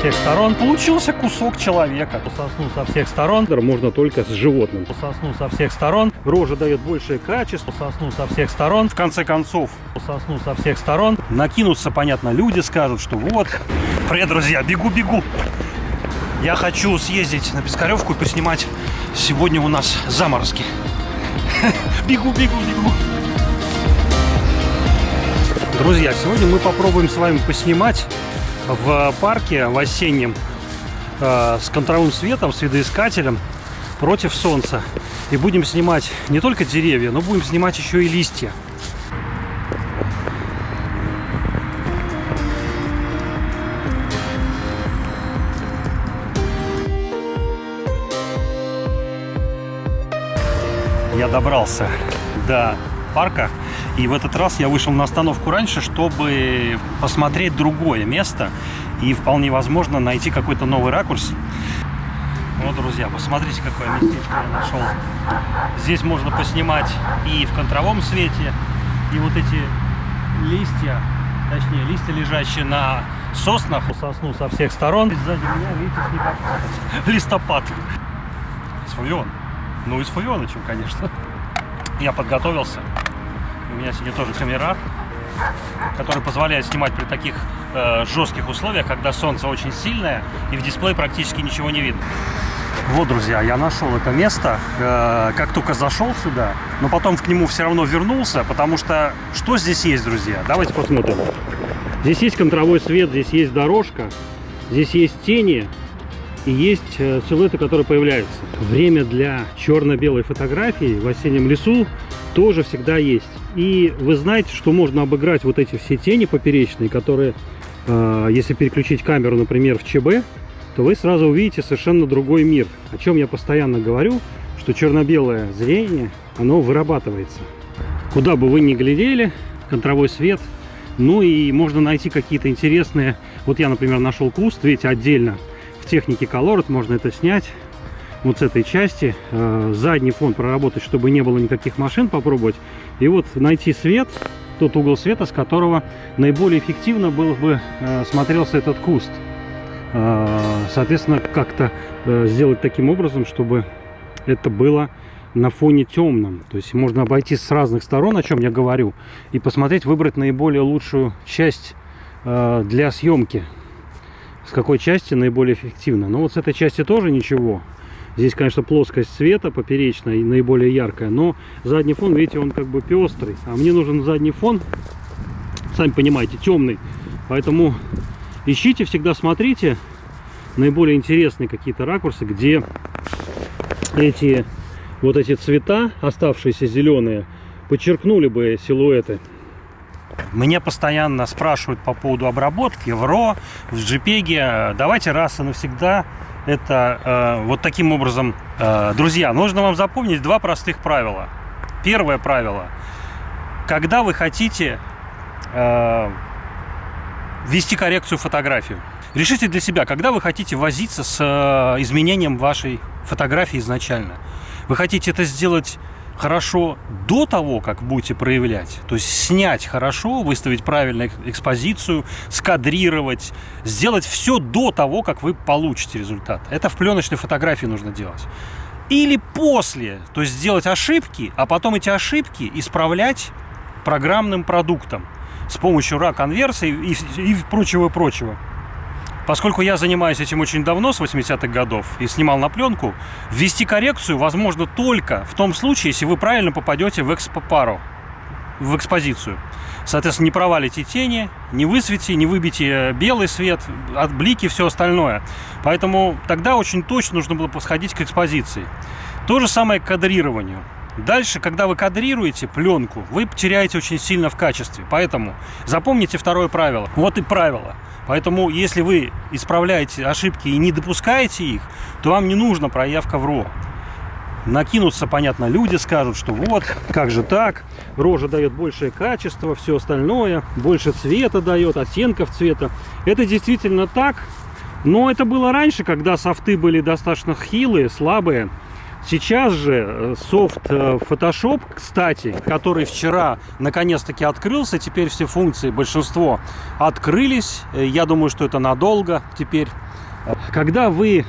всех сторон. Получился кусок человека. По сосну со всех сторон. Можно только с животным. По сосну со всех сторон. Рожа дает большее качество. По сосну со всех сторон. В конце концов, по сосну со всех сторон. Накинутся, понятно, люди, скажут, что вот. Привет, друзья, бегу. Я хочу съездить на Пискаревку и поснимать. Сегодня у нас заморозки. Бегу. Друзья, сегодня мы попробуем с вами поснимать в парке в осеннем с контровым светом, с видоискателем против солнца. И будем снимать не только деревья, но будем снимать еще и листья. Я добрался до парка, и в этот раз я вышел на остановку раньше, чтобы посмотреть другое место и вполне возможно найти какой-то новый ракурс. Вот, друзья, посмотрите, какое местечко я нашел. Здесь можно поснимать и в контровом свете, и вот эти листья, точнее листья, лежащие на соснах, сосну со всех сторон. Сзади меня, видите, снегопад, листопад с фавион. Ну и с фавионычем, конечно. Я подготовился. У меня сегодня тоже камера, который позволяет снимать при таких жестких условиях, когда солнце очень сильное и в дисплее практически ничего не видно. Вот, друзья, я нашел это место, как только зашел сюда, но потом к нему все равно вернулся, потому что что здесь есть, друзья? Давайте посмотрим. Здесь есть контровой свет, здесь есть дорожка, здесь есть тени и есть силуэты, которые появляются. Время для черно-белой фотографии в осеннем лесу тоже всегда есть. И вы знаете, что можно обыграть вот эти все тени поперечные, которые, если переключить камеру, например, в ЧБ, то вы сразу увидите совершенно другой мир. О чем я постоянно говорю, что черно-белое зрение, оно вырабатывается. Куда бы вы ни глядели, контровой свет, ну и можно найти какие-то интересные... Вот я, например, нашел куст, видите, отдельно в технике Color можно это снять. Вот с этой части, задний фон проработать, чтобы не было никаких машин, попробовать. И вот найти свет, тот угол света, с которого наиболее эффективно был бы смотрелся этот куст. Соответственно, как-то сделать таким образом, чтобы это было на фоне темном. То есть можно обойти с разных сторон, о чем я говорю, и посмотреть, выбрать наиболее лучшую часть для съемки. С какой части наиболее эффективно. Но вот с этой части тоже ничего. Здесь, конечно, плоскость света поперечная и наиболее яркая, но задний фон, видите, он как бы пестрый. А мне нужен задний фон, сами понимаете, темный. Поэтому ищите, всегда смотрите наиболее интересные какие-то ракурсы, где эти цвета, оставшиеся зеленые, подчеркнули бы силуэты. Меня постоянно спрашивают по поводу обработки в RAW, в JPEG. Давайте раз и навсегда это вот таким образом. Друзья, нужно вам запомнить два простых правила. Первое правило. Когда вы хотите ввести коррекцию фотографию, решите для себя, когда вы хотите возиться с изменением вашей фотографии изначально. Вы хотите это сделать хорошо до того, как будете проявлять, то есть снять хорошо, выставить правильную экспозицию, скадрировать, сделать все до того, как вы получите результат. Это в пленочной фотографии нужно делать. Или после, то есть сделать ошибки, а потом эти ошибки исправлять программным продуктом с помощью RAW-конверсии и прочего. Поскольку я занимаюсь этим очень давно, с 80-х годов, и снимал на пленку, ввести коррекцию возможно только в том случае, если вы правильно попадете в экспопару, в экспозицию. Соответственно, не провалите тени, не высветите, не выбейте белый свет, отблики, все остальное. Поэтому тогда очень точно нужно было подходить к экспозиции. То же самое к кадрированию. Дальше, когда вы кадрируете пленку, вы теряете очень сильно в качестве. Поэтому запомните второе правило. Вот и правило. Поэтому, если вы исправляете ошибки и не допускаете их, то вам не нужна проявка в RAW. Накинутся, понятно, люди, скажут, что вот, как же так, рожа дает большее качество, все остальное, больше цвета дает, оттенков цвета. Это действительно так, но это было раньше, когда софты были достаточно хилые, слабые. Сейчас же софт Photoshop, кстати, который вчера наконец-таки открылся, теперь все функции, большинство открылись. Я думаю, что это надолго теперь. Когда вы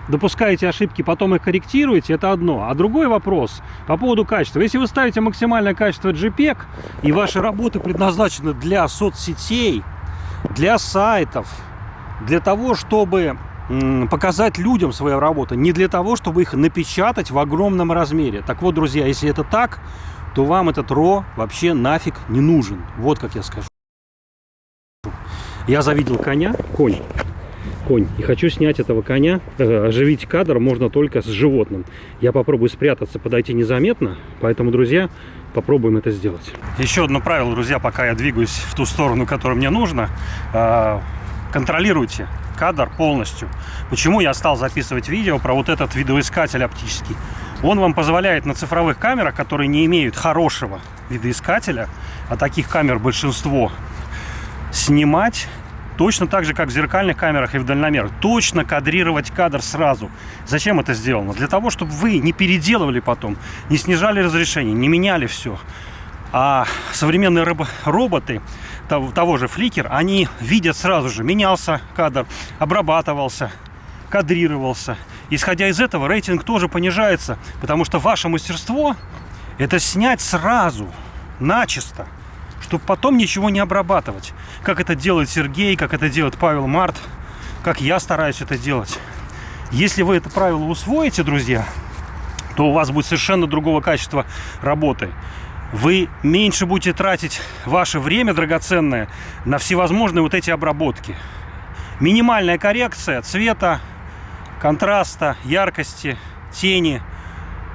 допускаете ошибки, потом их корректируете, это одно. А другой вопрос по поводу качества. Если вы ставите максимальное качество JPEG, и ваши работы предназначены для соцсетей, для сайтов, для того, чтобы показать людям свою работу, не для того, чтобы их напечатать в огромном размере. Так вот, друзья, если это так, то вам этот RAW вообще нафиг не нужен. Вот как я скажу. Я завидел коня, конь, и хочу снять этого коня. Оживить кадр можно только с животным. Я попробую спрятаться, подойти незаметно, поэтому, друзья, попробуем это сделать. Еще одно правило, друзья, пока я двигаюсь в ту сторону, которую мне нужно. Контролируйте кадр полностью. Почему я стал записывать видео про вот этот видоискатель оптический? Он вам позволяет на цифровых камерах, которые не имеют хорошего видоискателя, а таких камер большинство, снимать точно так же, как в зеркальных камерах и в дальномерах. Точно кадрировать кадр сразу. Зачем это сделано? Для того, чтобы вы не переделывали потом, не снижали разрешение, не меняли все. А современные роботы того же Flickr, они видят сразу же, менялся кадр, обрабатывался, кадрировался. Исходя из этого, рейтинг тоже понижается, потому что ваше мастерство – это снять сразу, начисто, чтобы потом ничего не обрабатывать. Как это делает Сергей, как это делает Павел Март, как я стараюсь это делать. Если вы это правило усвоите, друзья, то у вас будет совершенно другого качества работы. Вы меньше будете тратить ваше время драгоценное на всевозможные вот эти обработки. Минимальная коррекция цвета, контраста, яркости, тени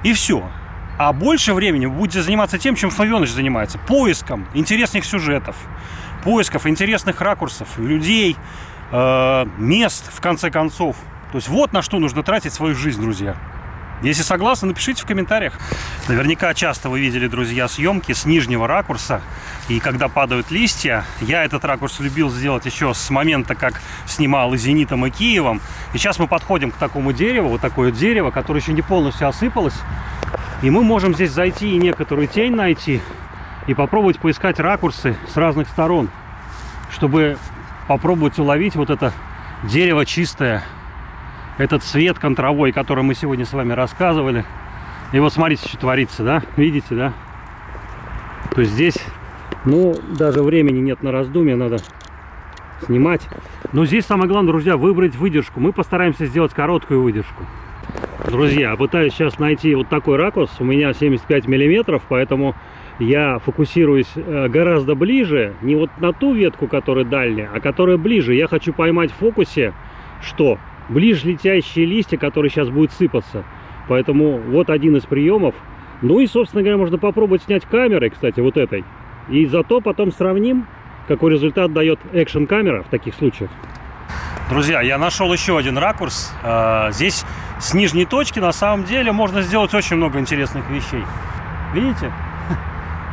и все. А больше времени вы будете заниматься тем, чем Славёныч занимается. Поиском интересных сюжетов, поисков интересных ракурсов, людей, мест, в конце концов. То есть вот на что нужно тратить свою жизнь, друзья. Если согласны, напишите в комментариях. Наверняка часто вы видели, друзья, съемки с нижнего ракурса. И когда падают листья, я этот ракурс любил сделать еще с момента, как снимал и «Зенитом», и «Киевом». И сейчас мы подходим к такому дереву, вот такое дерево, которое еще не полностью осыпалось. И мы можем здесь зайти и некоторую тень найти, и попробовать поискать ракурсы с разных сторон, чтобы попробовать уловить вот это дерево чистое, этот цвет контровой, который мы сегодня с вами рассказывали. И вот смотрите, что творится, да? Видите, да? То есть здесь, ну, даже времени нет на раздумье, надо снимать. Но здесь самое главное, друзья, выбрать выдержку. Мы постараемся сделать короткую выдержку. Друзья, пытаюсь сейчас найти вот такой ракурс. У меня 75 миллиметров, поэтому я фокусируюсь гораздо ближе. Не вот на ту ветку, которая дальняя, а которая ближе. Я хочу поймать в фокусе, что ближе летящие листья, которые сейчас будут сыпаться. Поэтому вот один из приемов. Ну и, собственно говоря, можно попробовать снять камерой, кстати, вот этой. И зато потом сравним, какой результат дает экшн-камера в таких случаях. Друзья, я нашел еще один ракурс. Здесь с нижней точки на самом деле можно сделать очень много интересных вещей. Видите?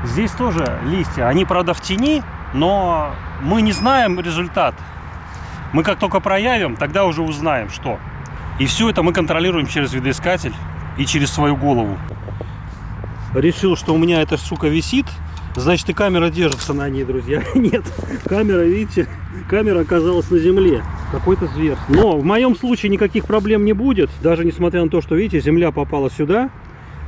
Здесь тоже листья. Они, правда, в тени, но мы не знаем результат. Мы как только проявим, тогда уже узнаем, что. И все это мы контролируем через видоискатель и через свою голову. Решил, что у меня эта сука висит, значит и камера держится на ней, друзья. Нет, камера, видите, камера оказалась на земле. Какой-то зверь. Но в моем случае никаких проблем не будет, даже несмотря на то, что, видите, земля попала сюда.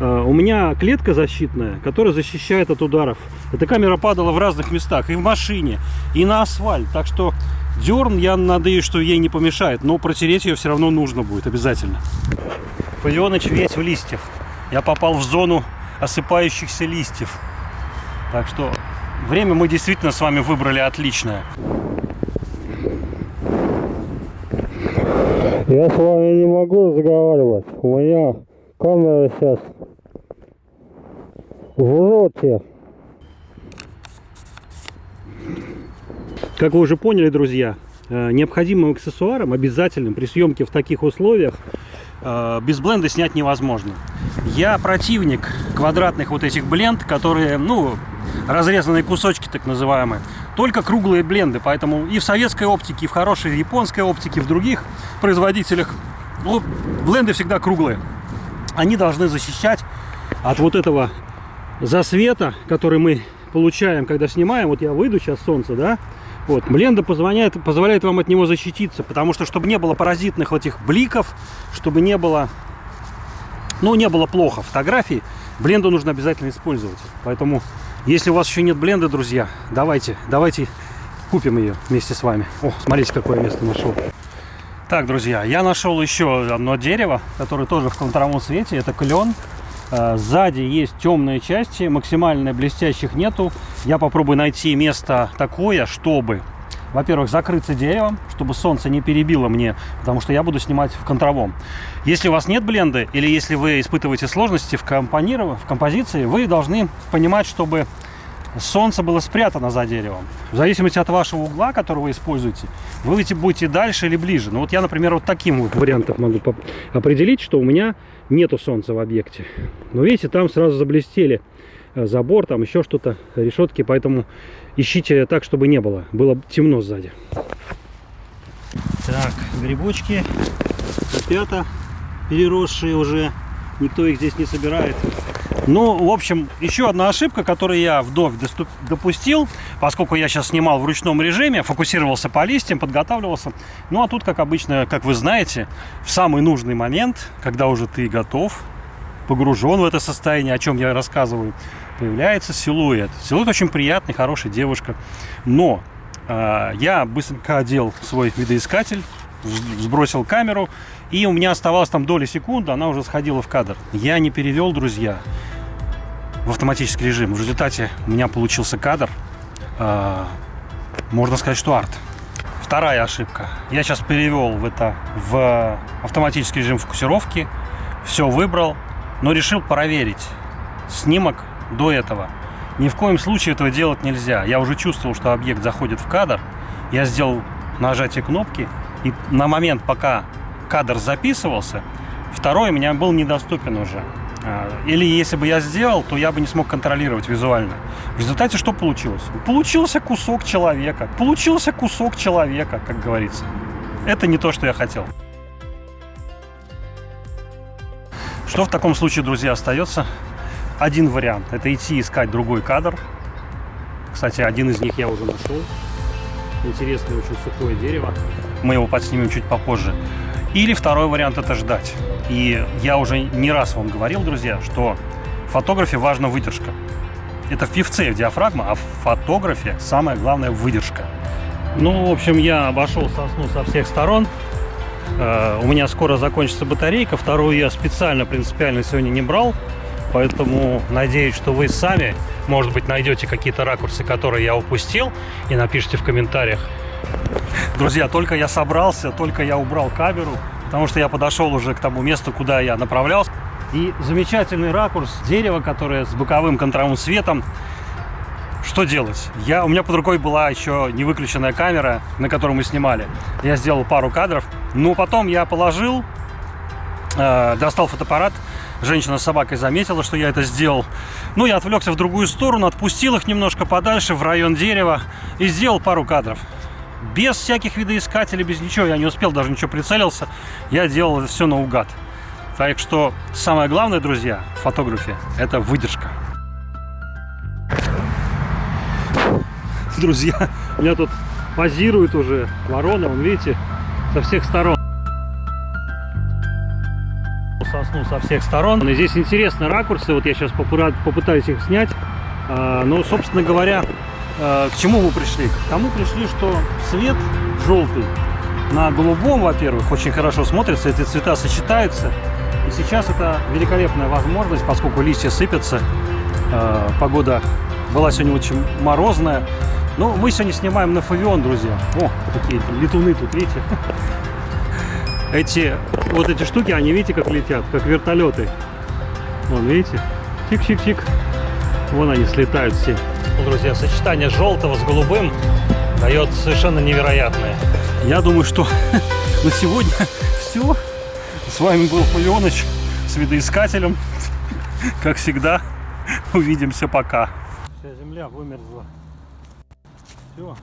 У меня клетка защитная, которая защищает от ударов. Эта камера падала в разных местах, и в машине, и на асфальт. Так что дерн, я надеюсь, что ей не помешает, но протереть ее все равно нужно будет обязательно. Пылёныч весь в листьях. Я попал в зону осыпающихся листьев. Так что время мы действительно с вами выбрали отличное. Я с вами не могу разговаривать. У меня камера сейчас в роте. Как вы уже поняли, друзья, необходимым аксессуаром, обязательным при съемке в таких условиях, без бленда снять невозможно. Я противник квадратных вот этих бленд, которые, ну, разрезанные кусочки так называемые. Только круглые бленды, поэтому и в советской оптике, и в хорошей японской оптике, в других производителях, ну, бленды всегда круглые. Они должны защищать от вот этого засвета, который мы получаем, когда снимаем. Вот я выйду сейчас, солнце, да, Вот. Бленда позволяет вам от него защититься, потому что, чтобы не было паразитных вот этих бликов, чтобы не было, ну, не было плохо фотографий, бленду нужно обязательно использовать. Поэтому, если у вас еще нет бленды, друзья, давайте купим ее вместе с вами. О, смотрите, какое место нашел. Так, друзья, я нашел еще одно дерево, которое тоже в контровом цвете. Это клен. Сзади есть темные части, максимально блестящих нету. Я попробую найти место такое, чтобы, во-первых, закрыться деревом, чтобы солнце не перебило мне, потому что я буду снимать в контровом. Если у вас нет бленды, или если вы испытываете сложности в композиции, вы должны понимать, чтобы солнце было спрятано за деревом. В зависимости от вашего угла, который вы используете, вы будете дальше или ближе. Ну вот я, например, вот таким вот вариантом могу определить, что у меня нету солнца в объекте. Но видите, там сразу заблестели забор, там еще что-то, решетки, поэтому ищите так, чтобы не было. Было темно сзади. Так, грибочки, опята переросшие уже, никто их здесь не собирает. Ну, в общем, еще одна ошибка, которую я вновь допустил, поскольку я сейчас снимал в ручном режиме, фокусировался по листьям, подготавливался. Ну, а тут, как обычно, как вы знаете, в самый нужный момент, когда уже ты готов, погружен в это состояние, о чем я рассказываю, появляется силуэт. Силуэт очень приятный, хорошая девушка. Но я быстренько одел свой видоискатель, сбросил камеру, и у меня оставалось там доли секунды, она уже сходила в кадр. Я не перевел, друзья, в автоматический режим. В результате у меня получился кадр, можно сказать, что арт. Вторая ошибка. Я сейчас перевел в автоматический режим фокусировки, все выбрал, но решил проверить снимок до этого. Ни в коем случае этого делать нельзя. Я уже чувствовал, что объект заходит в кадр. Я сделал нажатие кнопки, и на момент, пока кадр записывался, второй у меня был недоступен уже. Или если бы я сделал, то я бы не смог контролировать визуально. В результате что получилось? Получился кусок человека. Получился кусок человека, как говорится. Это не то, что я хотел. Что в таком случае, друзья, остается? Один вариант. Это идти искать другой кадр. Кстати, один из них я уже нашел. Интересное, очень сухое дерево. Мы его подснимем чуть попозже. Или второй вариант — это ждать. И я уже не раз вам говорил, друзья, что в фотографии важна выдержка. Это в певце диафрагма, а в фотографии самое главное — выдержка. Ну, в общем, я обошел сосну со всех сторон. У меня скоро закончится батарейка. Вторую я специально, принципиально сегодня не брал. Поэтому надеюсь, что вы сами, может быть, найдете какие-то ракурсы, которые я упустил, и напишите в комментариях. Друзья, только я собрался, только я убрал камеру, потому что я подошел уже к тому месту, куда я направлялся. И замечательный ракурс, дерево, которое с боковым контровым светом. Что делать? У меня под рукой была еще не выключенная камера, на которой мы снимали. Я сделал пару кадров, но потом я положил, достал фотоаппарат. Женщина с собакой заметила, что я это сделал. Ну, я отвлекся в другую сторону, отпустил их немножко подальше, в район дерева, и сделал пару кадров. Без всяких видоискателей, без ничего. Я не успел, даже ничего прицелился. Я делал это все наугад. Так что самое главное, друзья, в фотографии — это выдержка. Друзья, у меня тут позирует уже ворона, вон, видите, со всех сторон. Сосну со всех сторон. И здесь интересные ракурсы. Вот я сейчас попытаюсь их снять. Но, собственно говоря, к чему мы пришли? К тому пришли, что цвет желтый на голубом, во-первых, очень хорошо смотрится. Эти цвета сочетаются. И сейчас это великолепная возможность, поскольку листья сыпятся. Погода была сегодня очень морозная. Но мы сегодня снимаем на Фавион, друзья. О, такие летуны тут, видите? Вот эти штуки, они, видите, как летят, как вертолеты. Вон, видите? Чик-чик-чик. Вон они слетают все. Ну, друзья, сочетание желтого с голубым дает совершенно невероятное. Я думаю, что на сегодня все. С вами был Фавионыч с видоискателем. Как всегда, увидимся, пока. Вся земля вымерзла. Все.